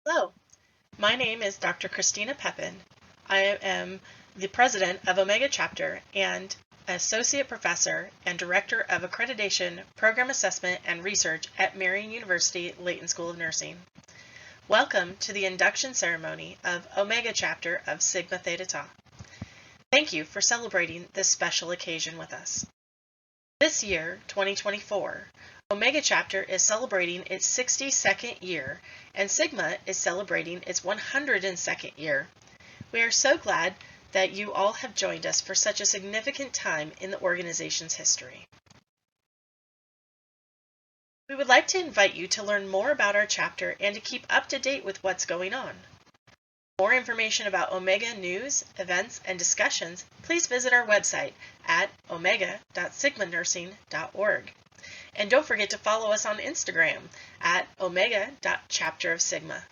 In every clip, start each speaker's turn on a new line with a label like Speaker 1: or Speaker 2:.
Speaker 1: Hello, my name is Dr. Christina Pepin. I am the president of Omega Chapter and associate professor and director of accreditation, program assessment, and research at Marian University Layton School of Nursing. Welcome to the induction ceremony of Omega Chapter of Sigma Theta Tau. Thank you for celebrating this special occasion with us. This year, 2024, Omega Chapter is celebrating its 62nd year, and Sigma is celebrating its 102nd year. We are so glad that you all have joined us for such a significant time in the organization's history. We would like to invite you to learn more about our chapter and to keep up to date with what's going on. For more information about Omega news, events, and discussions, please visit our website at omega.sigmanursing.org. And don't forget to follow us on Instagram at omega.chapterofsigma.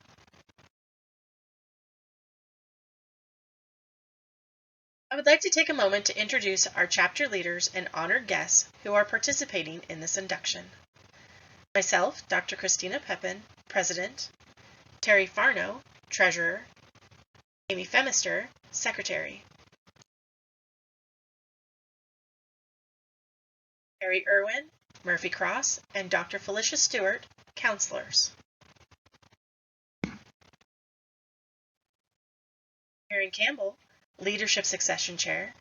Speaker 1: I would like to take a moment to introduce our chapter leaders and honored guests who are participating in this induction. Myself, Dr. Christina Pepin, President, Terry Farno, Treasurer, Amy Femister, Secretary, Harry Irwin, Murphy Cross, and Dr. Felicia Stewart, Counselors. Karen Campbell, Leadership Succession Chair,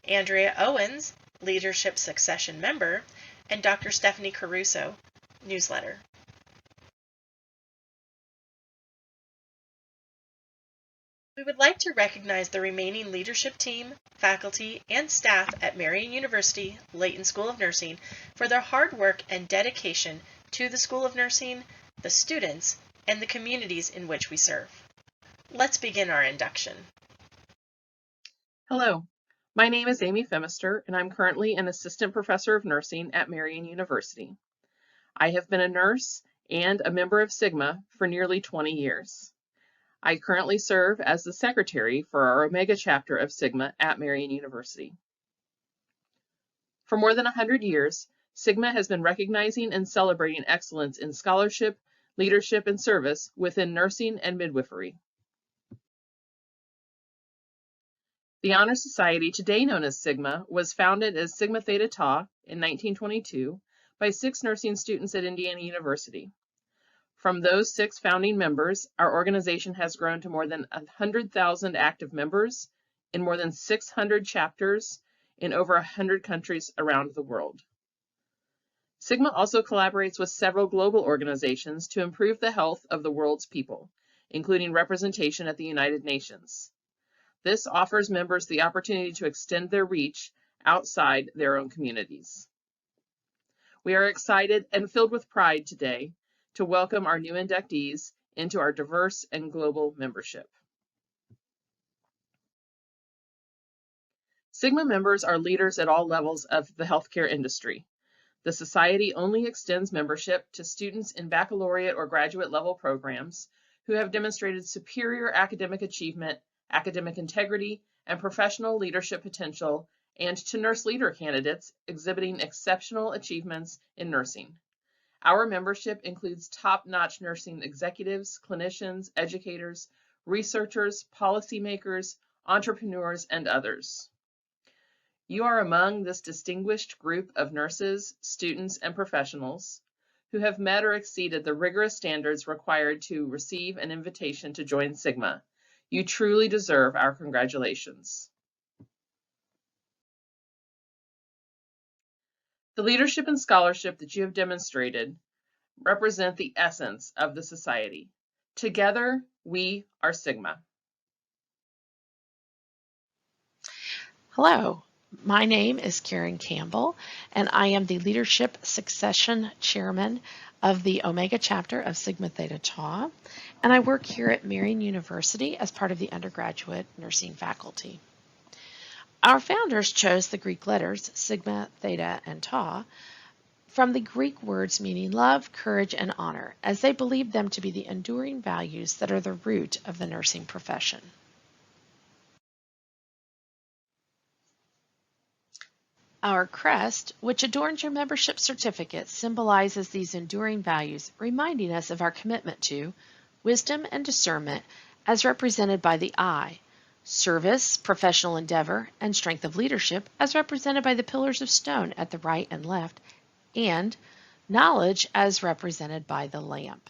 Speaker 1: Andrea Owens, Leadership Succession Member, and Dr. Stephanie Caruso, Newsletter. We would like to recognize the remaining leadership team, faculty, and staff at Marian University Layton School of Nursing for their hard work and dedication to the School of Nursing, the students, and the communities in which we serve. Let's begin our induction.
Speaker 2: Hello, my name is Amy Femister, and I'm currently an assistant professor of nursing at Marian University. I have been a nurse and a member of Sigma for nearly 20 years. I currently serve as the secretary for our Omega chapter of Sigma at Marian University. For more than 100 years, Sigma has been recognizing and celebrating excellence in scholarship, leadership, and service within nursing and midwifery. The Honor Society, today known as Sigma, was founded as Sigma Theta Tau in 1922 by 6 nursing students at Indiana University. From those 6 founding members, our organization has grown to more than 100,000 active members in more than 600 chapters in over 100 countries around the world. Sigma also collaborates with several global organizations to improve the health of the world's people, including representation at the United Nations. This offers members the opportunity to extend their reach outside their own communities. We are excited and filled with pride today to welcome our new inductees into our diverse and global membership. Sigma members are leaders at all levels of the healthcare industry. The Society only extends membership to students in baccalaureate or graduate level programs who have demonstrated superior academic achievement, academic integrity, and professional leadership potential, and to nurse leader candidates exhibiting exceptional achievements in nursing. Our membership includes top-notch nursing executives, clinicians, educators, researchers, policymakers, entrepreneurs, and others. You are among this distinguished group of nurses, students, and professionals who have met or exceeded the rigorous standards required to receive an invitation to join Sigma. You truly deserve our congratulations. The leadership and scholarship that you have demonstrated represent the essence of the Society. Together, we are Sigma.
Speaker 3: Hello, my name is Karen Campbell, and I am the Leadership Succession Chairman of the Omega chapter of Sigma Theta Tau, and I work here at Marian University as part of the undergraduate nursing faculty. Our founders chose the Greek letters Sigma, Theta, and Tau from the Greek words meaning love, courage, and honor, as they believed them to be the enduring values that are the root of the nursing profession. Our crest, which adorns your membership certificate, symbolizes these enduring values, reminding us of our commitment to wisdom and discernment as represented by the I, service, professional endeavor, and strength of leadership as represented by the pillars of stone at the right and left, and knowledge as represented by the lamp.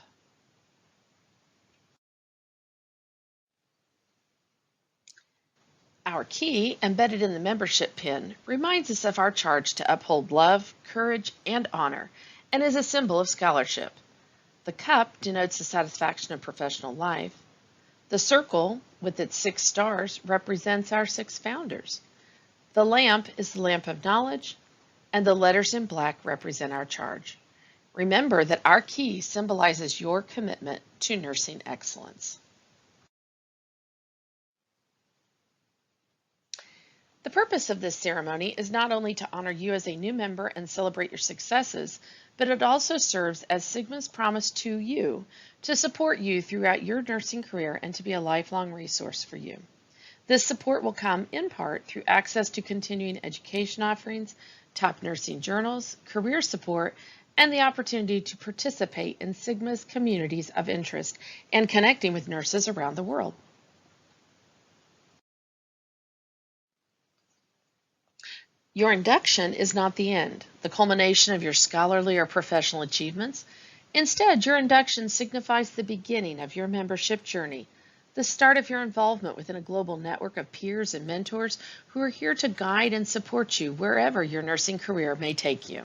Speaker 3: Our key, embedded in the membership pin, reminds us of our charge to uphold love, courage, and honor, and is a symbol of scholarship. The cup denotes the satisfaction of professional life. The circle, with its 6 stars, represents our 6 founders. The lamp is the lamp of knowledge, and the letters in black represent our charge. Remember that our key symbolizes your commitment to nursing excellence. The purpose of this ceremony is not only to honor you as a new member and celebrate your successes, but it also serves as Sigma's promise to you to support you throughout your nursing career and to be a lifelong resource for you. This support will come in part through access to continuing education offerings, top nursing journals, career support, and the opportunity to participate in Sigma's communities of interest and connecting with nurses around the world. Your induction is not the end, the culmination of your scholarly or professional achievements. Instead, your induction signifies the beginning of your membership journey, the start of your involvement within a global network of peers and mentors who are here to guide and support you wherever your nursing career may take you.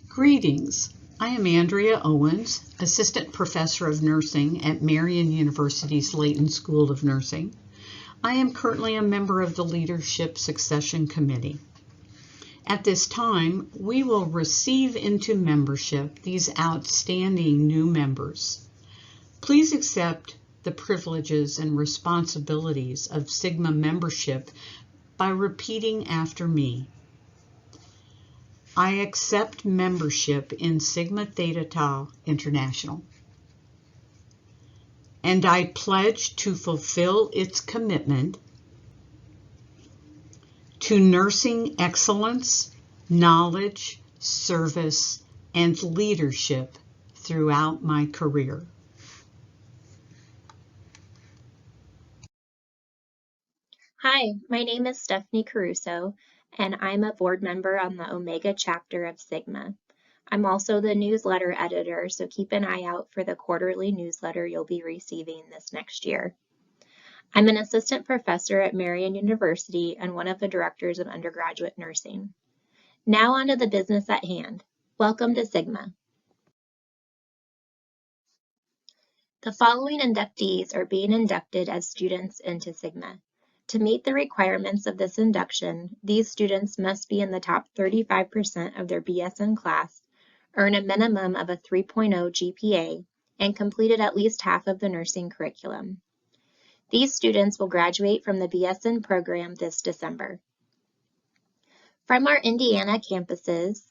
Speaker 4: Greetings. I am Andrea Owens, Assistant Professor of Nursing at Marian University's Layton School of Nursing. I am currently a member of the Leadership Succession Committee. At this time, we will receive into membership these outstanding new members. Please accept the privileges and responsibilities of Sigma membership by repeating after me. I accept membership in Sigma Theta Tau International, and I pledge to fulfill its commitment to nursing excellence, knowledge, service, and leadership throughout my career.
Speaker 5: Hi, my name is Stephanie Caruso, and I'm a board member on the Omega chapter of Sigma. I'm also the newsletter editor, so keep an eye out for the quarterly newsletter you'll be receiving this next year. I'm an assistant professor at Marian University and one of the directors of undergraduate nursing. Now on to the business at hand. Welcome to Sigma. The following inductees are being inducted as students into Sigma. To meet the requirements of this induction, these students must be in the top 35% of their BSN class, earn a minimum of a 3.0 GPA, and completed at least half of the nursing curriculum. These students will graduate from the BSN program this December. From our Indiana campuses,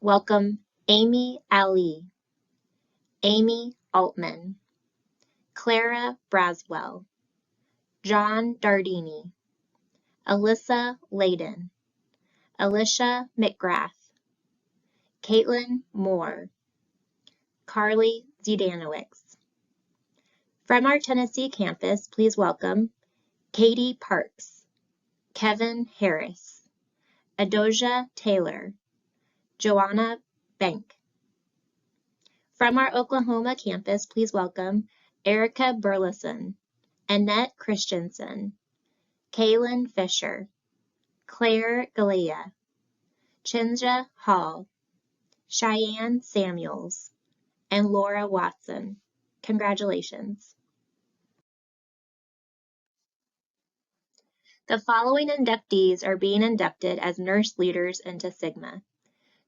Speaker 5: welcome Amy Ali, Amy Altman, Clara Braswell, John Dardini, Alyssa Layden, Alicia McGrath, Caitlin Moore, Carly Zdanowicz. From our Tennessee campus, please welcome Katie Parks, Kevin Harris, Adoja Taylor, Joanna Bank. From our Oklahoma campus, please welcome Erica Burleson, Annette Christensen, Kaylin Fisher, Claire Galea, Chinja Hall, Cheyenne Samuels, and Laura Watson. Congratulations. The following inductees are being inducted as nurse leaders into Sigma.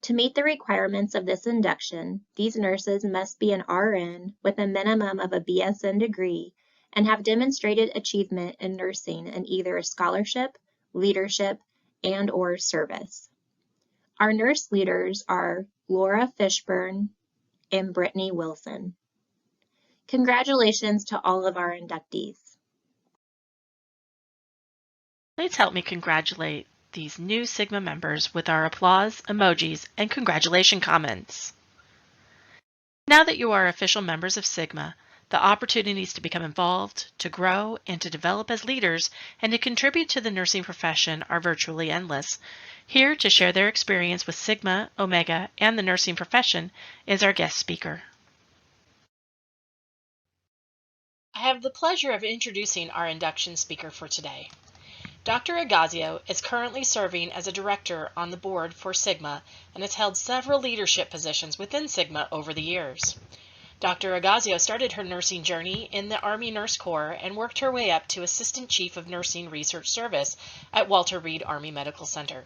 Speaker 5: To meet the requirements of this induction, these nurses must be an RN with a minimum of a BSN degree and have demonstrated achievement in nursing in either a scholarship, leadership, and/or service. Our nurse leaders are Laura Fishburne and Brittany Wilson. Congratulations to all of our inductees.
Speaker 1: Please help me congratulate these new Sigma members with our applause, emojis, and congratulation comments. Now that you are official members of Sigma, the opportunities to become involved, to grow, and to develop as leaders, and to contribute to the nursing profession are virtually endless. Here to share their experience with Sigma, Omega, and the nursing profession is our guest speaker. I have the pleasure of introducing our induction speaker for today. Dr. Agazio is currently serving as a director on the board for Sigma and has held several leadership positions within Sigma over the years. Dr. Agazio started her nursing journey in the Army Nurse Corps and worked her way up to Assistant Chief of Nursing Research Service at Walter Reed Army Medical Center.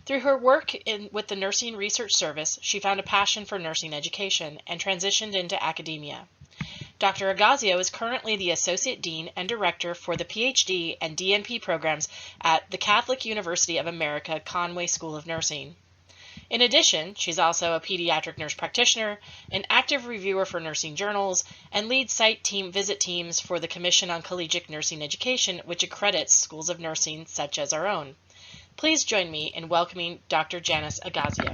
Speaker 1: Through her work with the Nursing Research Service, she found a passion for nursing education and transitioned into academia. Dr. Agazio is currently the Associate Dean and Director for the PhD and DNP programs at the Catholic University of America Conway School of Nursing. In addition, she's also a pediatric nurse practitioner, an active reviewer for nursing journals, and leads site visit teams for the Commission on Collegiate Nursing Education, which accredits schools of nursing such as our own. Please join me in welcoming Dr. Janice Agazio.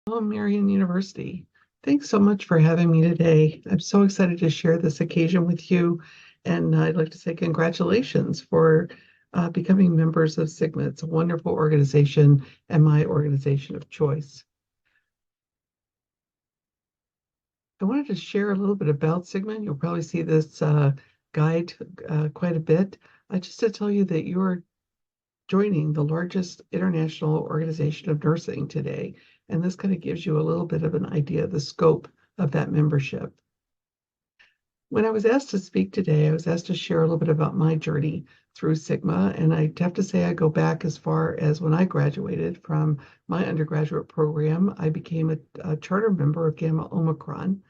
Speaker 6: Hello, Marian University. Thanks so much for having me today. I'm so excited to share this occasion with you, and I'd like to say congratulations for becoming members of Sigma. It's a wonderful organization and my organization of choice. I wanted to share a little bit about Sigma. You'll probably see this guide quite a bit. Just to tell you that you're joining the largest international organization of nursing today. And this kind of gives you a little bit of an idea of the scope of that membership. When I was asked to speak today, I was asked to share a little bit about my journey through Sigma. And I have to say I go back as far as when I graduated from my undergraduate program. I became a charter member of Gamma Omicron.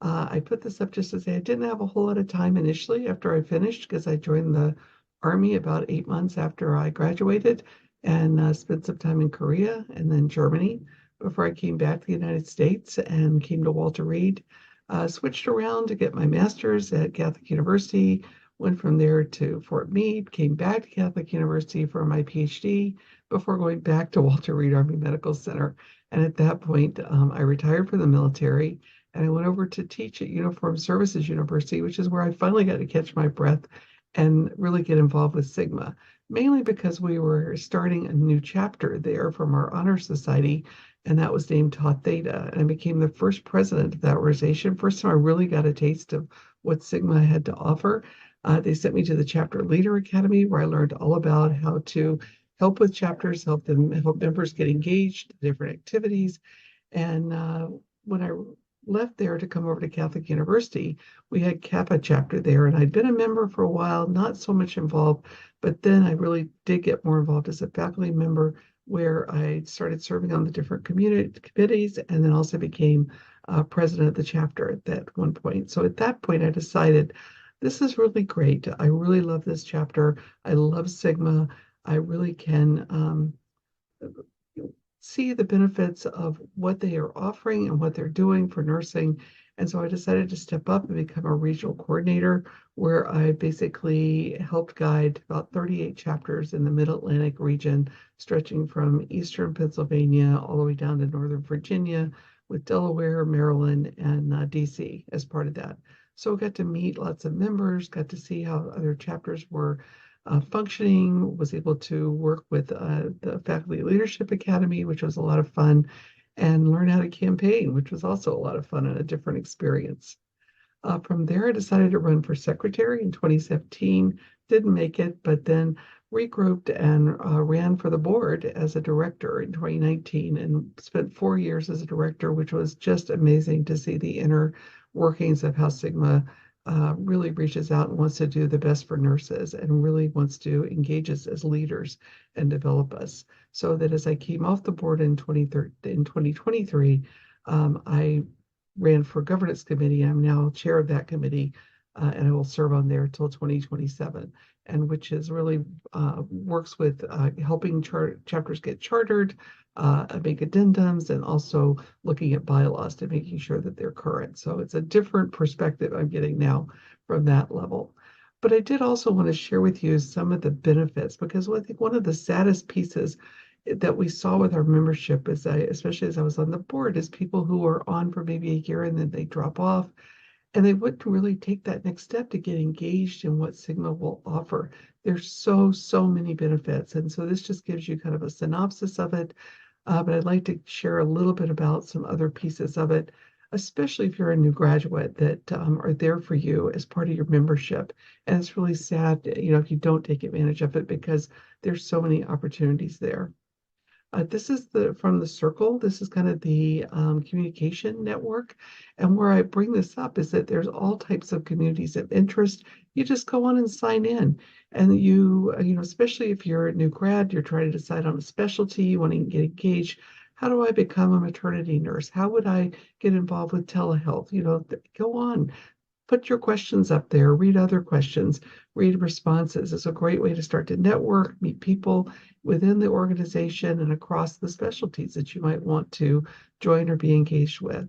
Speaker 6: I put this up just to say I didn't have a whole lot of time initially after I finished because I joined the Army about 8 months after I graduated and spent some time in Korea and then Germany before I came back to the United States and came to Walter Reed. Switched around to get my master's at Catholic University, went from there to Fort Meade, came back to Catholic University for my PhD before going back to Walter Reed Army Medical Center. And at that point, I retired from the military and I went over to teach at Uniformed Services University, which is where I finally got to catch my breath and really get involved with Sigma, mainly because we were starting a new chapter there from our honor society, and that was named Theta. And I became the first president of that organization. First time I really got a taste of what Sigma had to offer. They sent me to the Chapter Leader Academy, where I learned all about how to help with chapters, help members get engaged, different activities. And when I left there to come over to Catholic University, we had Kappa chapter there, and I'd been a member for a while, not so much involved, but then I really did get more involved as a faculty member, where I started serving on the different committees, and then also became president of the chapter at that one point. So at that point, I decided this is really great. I really love this chapter. I love Sigma. I really can see the benefits of what they are offering and what they're doing for nursing. And so I decided to step up and become a regional coordinator, where I basically helped guide about 38 chapters in the Mid-Atlantic region, stretching from Eastern Pennsylvania all the way down to Northern Virginia, with Delaware, Maryland, and DC as part of that. So I got to meet lots of members, got to see how other chapters were functioning, was able to work with the Faculty Leadership Academy, which was a lot of fun, and learn how to campaign, which was also a lot of fun and a different experience. From there, I decided to run for secretary in 2017, didn't make it, but then regrouped and ran for the board as a director in 2019 and spent 4 years as a director, which was just amazing to see the inner workings of how Sigma really reaches out and wants to do the best for nurses and really wants to engage us as leaders and develop us. So that as I came off the board in 2023, I ran for governance committee. I'm now chair of that committee, and I will serve on there until 2027, and which is really works with helping chapters get chartered, make addendums, and also looking at bylaws to making sure that they're current. So it's a different perspective I'm getting now from that level. But I did also want to share with you some of the benefits, because I think one of the saddest pieces that we saw with our membership, especially as I was on the board, is people who are on for maybe a year and then they drop off and they wouldn't really take that next step to get engaged in what Sigma will offer. There's so many benefits. And so this just gives you kind of a synopsis of it. But I'd like to share a little bit about some other pieces of it, especially if you're a new graduate that are there for you as part of your membership. And it's really sad, if you don't take advantage of it because there's so many opportunities there. This is from the circle. This is kind of the communication network. And where I bring this up is that there's all types of communities of interest. You just go on and sign in. And especially if you're a new grad, you're trying to decide on a specialty, you want to get engaged. How do I become a maternity nurse? How would I get involved with telehealth? Go on, put your questions up there, read other questions, read responses. It's a great way to start to network, meet people within the organization and across the specialties that you might want to join or be engaged with.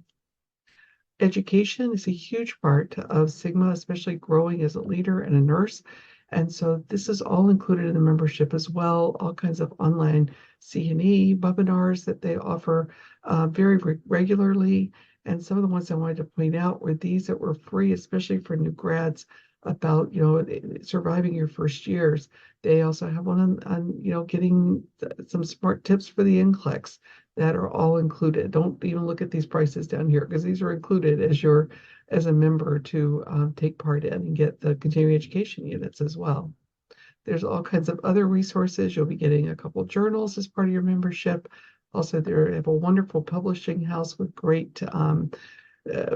Speaker 6: Education is a huge part of Sigma, especially growing as a leader and a nurse. And so this is all included in the membership as well, all kinds of online C&E webinars that they offer very regularly. And some of the ones I wanted to point out were these that were free, especially for new grads about, surviving your first years. They also have one on getting some smart tips for the NCLEX that are all included. Don't even look at these prices down here because these are included as a member to take part in and get the continuing education units as well. There's all kinds of other resources. You'll be getting a couple journals as part of your membership. Also, they have a wonderful publishing house with great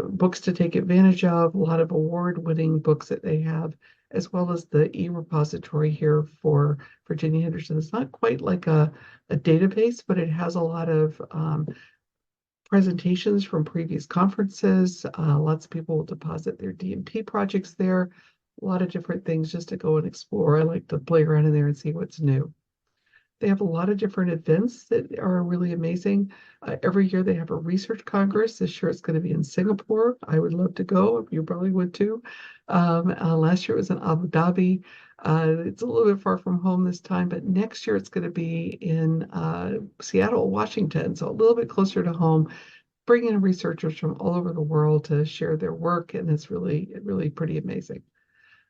Speaker 6: books to take advantage of, a lot of award-winning books that they have, as well as the e-repository here for Virginia Henderson. It's not quite like a database, but it has a lot of presentations from previous conferences. Lots of people will deposit their DMP projects there. A lot of different things just to go and explore. I like to play around in there and see what's new. They have a lot of different events that are really amazing. Every year they have a research congress. This year it's going to be in Singapore. I would love to go. You probably would too. Last year it was in Abu Dhabi. It's a little bit far from home this time, but next year it's going to be in Seattle, Washington, so a little bit closer to home. Bring in researchers from all over the world to share their work, and it's really pretty amazing.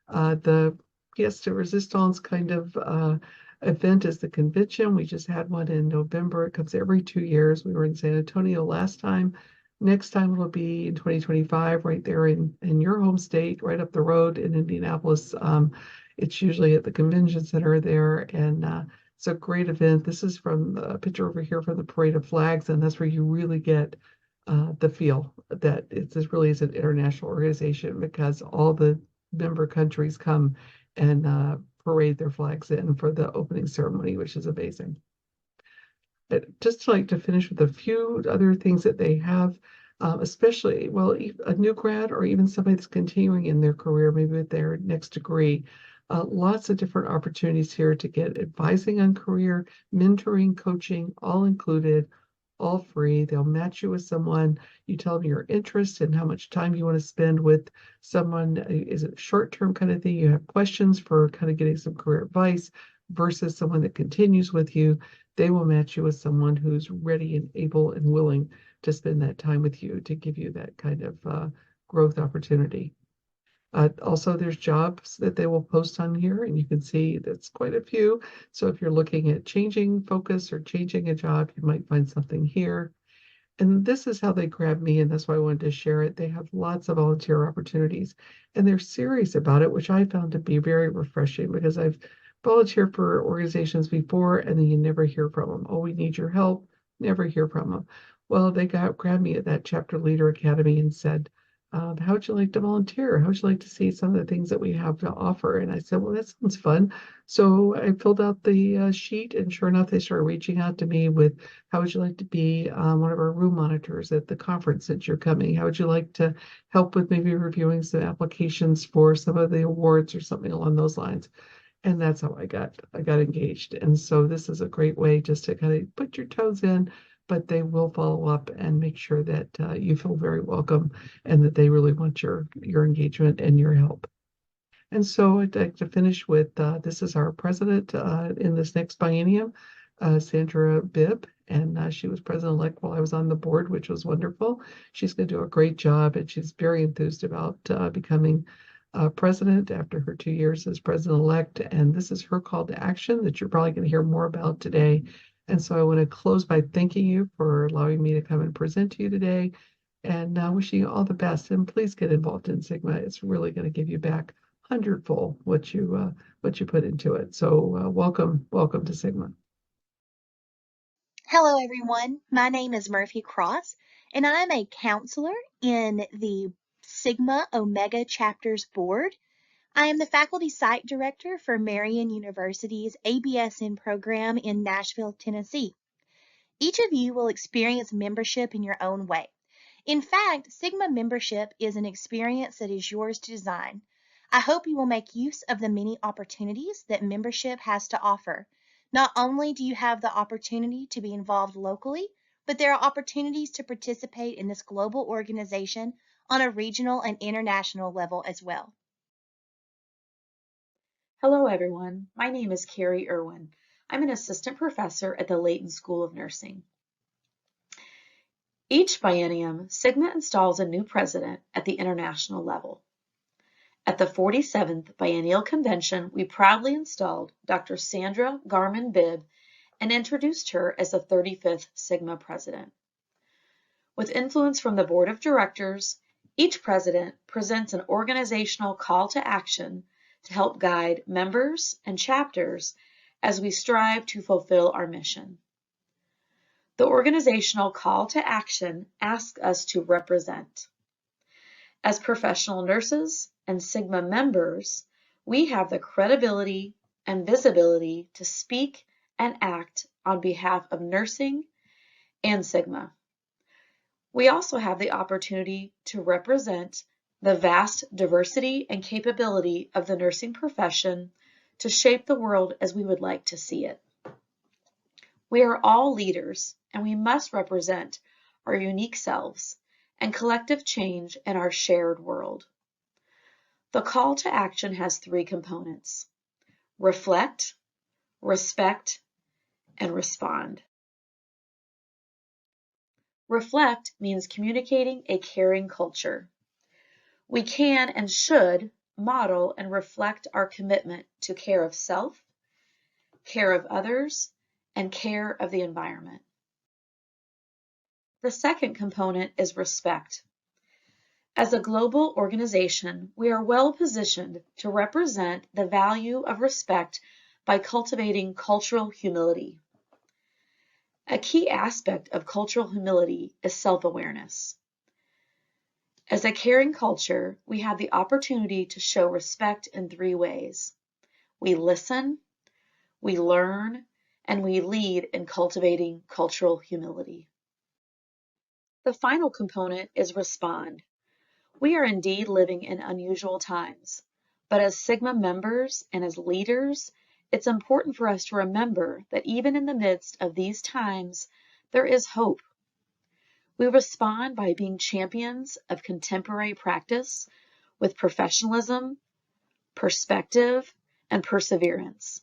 Speaker 6: The pièce de résistance kind of event is the convention. We just had one in November. It comes every 2 years. We were in San Antonio last time. Next time it'll be in 2025, right there in your home state, right up the road in Indianapolis. It's usually at the convention center there, and it's a great event. This is from a picture over here from the Parade of Flags, and that's where you really get the feel that this really is an international organization because all the member countries come and parade their flags in for the opening ceremony, which is amazing. But just like to finish with a few other things that they have, especially, well, a new grad or even somebody that's continuing in their career, maybe with their next degree, lots of different opportunities here to get advising on career, mentoring, coaching, all included, all free. They'll match you with someone. You tell them your interest and how much time you want to spend with someone. Is it a short-term kind of thing? You have questions for kind of getting some career advice versus someone that continues with you. They will match you with someone who's ready and able and willing to spend that time with you to give you that kind of growth opportunity. Also, there's jobs that they will post on here, and you can see that's quite a few. So if you're looking at changing focus or changing a job, you might find something here. And this is how they grabbed me, and that's why I wanted to share it. They have lots of volunteer opportunities, and they're serious about it, which I found to be very refreshing because I've volunteered for organizations before, and then you never hear from them. Oh, we need your help. Never hear from them. Well, they grabbed me at that Chapter Leader Academy and said, how would you like to volunteer? How would you like to see some of the things that we have to offer? And I said, well, that sounds fun. So I filled out the sheet, and sure enough, they started reaching out to me with, how would you like to be one of our room monitors at the conference that you're coming? How would you like to help with maybe reviewing some applications for some of the awards or something along those lines? And that's how I got engaged. And so this is a great way just to kind of put your toes in, but they will follow up and make sure that you feel very welcome and that they really want your engagement and your help. And so I'd like to finish with this is our president in this next biennium, Sandra Bibb, and she was president-elect while I was on the board, which was wonderful. She's going to do a great job, and she's very enthused about becoming president after her 2 years as president-elect. And this is her call to action that you're probably going to hear more about today. And so I want to close by thanking you for allowing me to come and present to you today, and wishing you all the best. And please get involved in Sigma. It's really going to give you back hundredfold what you put into it. So welcome to Sigma.
Speaker 7: Hello, everyone. My name is Murphy Cross, and I'm a counselor in the Sigma Omega Chapters Board. I am the Faculty Site Director for Marian University's ABSN program in Nashville, Tennessee. Each of you will experience membership in your own way. In fact, Sigma membership is an experience that is yours to design. I hope you will make use of the many opportunities that membership has to offer. Not only do you have the opportunity to be involved locally, but there are opportunities to participate in this global organization on a regional and international level as well.
Speaker 8: Hello, everyone. My name is Carrie Irwin. I'm an assistant professor at the Layton School of Nursing. Each biennium, Sigma installs a new president at the international level. At the 47th Biennial Convention, we proudly installed Dr. Sandra Garman Bibb and introduced her as the 35th Sigma president. With influence from the board of directors, each president presents an organizational call to action to help guide members and chapters as we strive to fulfill our mission. The organizational call to action asks us to represent. As professional nurses and Sigma members, we have the credibility and visibility to speak and act on behalf of nursing and Sigma. We also have the opportunity to represent the vast diversity and capability of the nursing profession to shape the world as we would like to see it. We are all leaders, and we must represent our unique selves and collective change in our shared world. The call to action has three components: reflect, respect, and respond. Reflect means communicating a caring culture. We can and should model and reflect our commitment to care of self, care of others, and care of the environment. The second component is respect. As a global organization, we are well positioned to represent the value of respect by cultivating cultural humility. A key aspect of cultural humility is self-awareness. As a caring culture, we have the opportunity to show respect in three ways. We listen, we learn, and we lead in cultivating cultural humility. The final component is respond. We are indeed living in unusual times, but as Sigma members and as leaders, it's important for us to remember that even in the midst of these times, there is hope. We respond by being champions of contemporary practice with professionalism, perspective, and perseverance.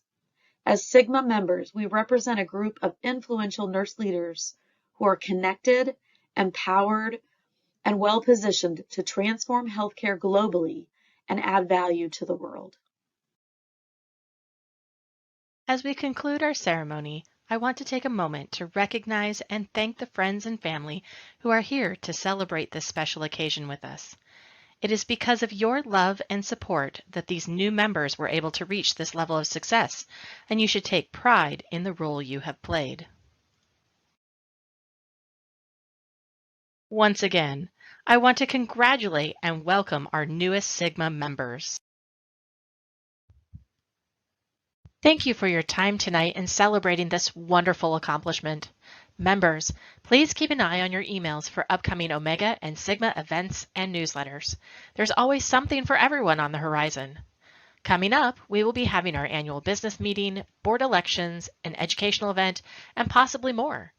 Speaker 8: As Sigma members, we represent a group of influential nurse leaders who are connected, empowered, and well-positioned to transform healthcare globally and add value to the world.
Speaker 1: As we conclude our ceremony, I want to take a moment to recognize and thank the friends and family who are here to celebrate this special occasion with us. It is because of your love and support that these new members were able to reach this level of success, and you should take pride in the role you have played. Once again, I want to congratulate and welcome our newest Sigma members. Thank you for your time tonight in celebrating this wonderful accomplishment. Members, please keep an eye on your emails for upcoming Omega and Sigma events and newsletters. There's always something for everyone on the horizon. Coming up, we will be having our annual business meeting, board elections, an educational event, and possibly more.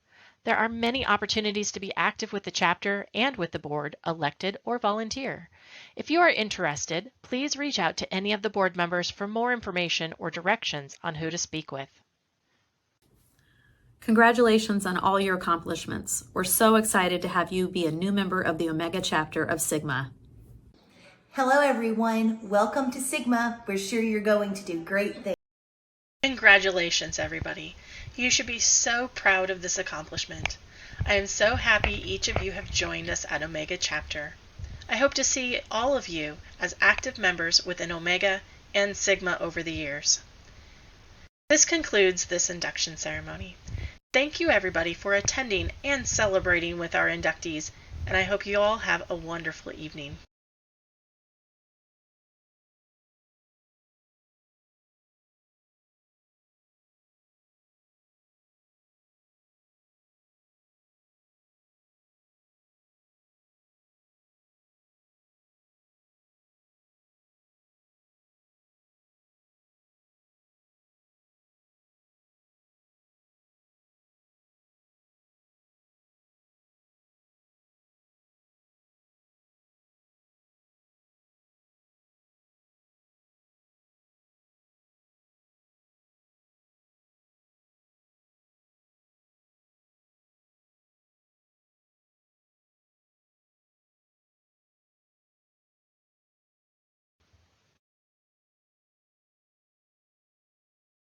Speaker 1: There are many opportunities to be active with the chapter and with the board, elected or volunteer. If you are interested, please reach out to any of the board members for more information or directions on who to speak with.
Speaker 9: Congratulations on all your accomplishments. We're so excited to have you be a new member of the Omega chapter of Sigma.
Speaker 10: Hello everyone, welcome to Sigma. We're sure you're going to do great things.
Speaker 1: Congratulations, everybody. You should be so proud of this accomplishment. I am so happy each of you have joined us at Omega Chapter. I hope to see all of you as active members within Omega and Sigma over the years. This concludes this induction ceremony. Thank you everybody for attending and celebrating with our inductees, and I hope you all have a wonderful evening.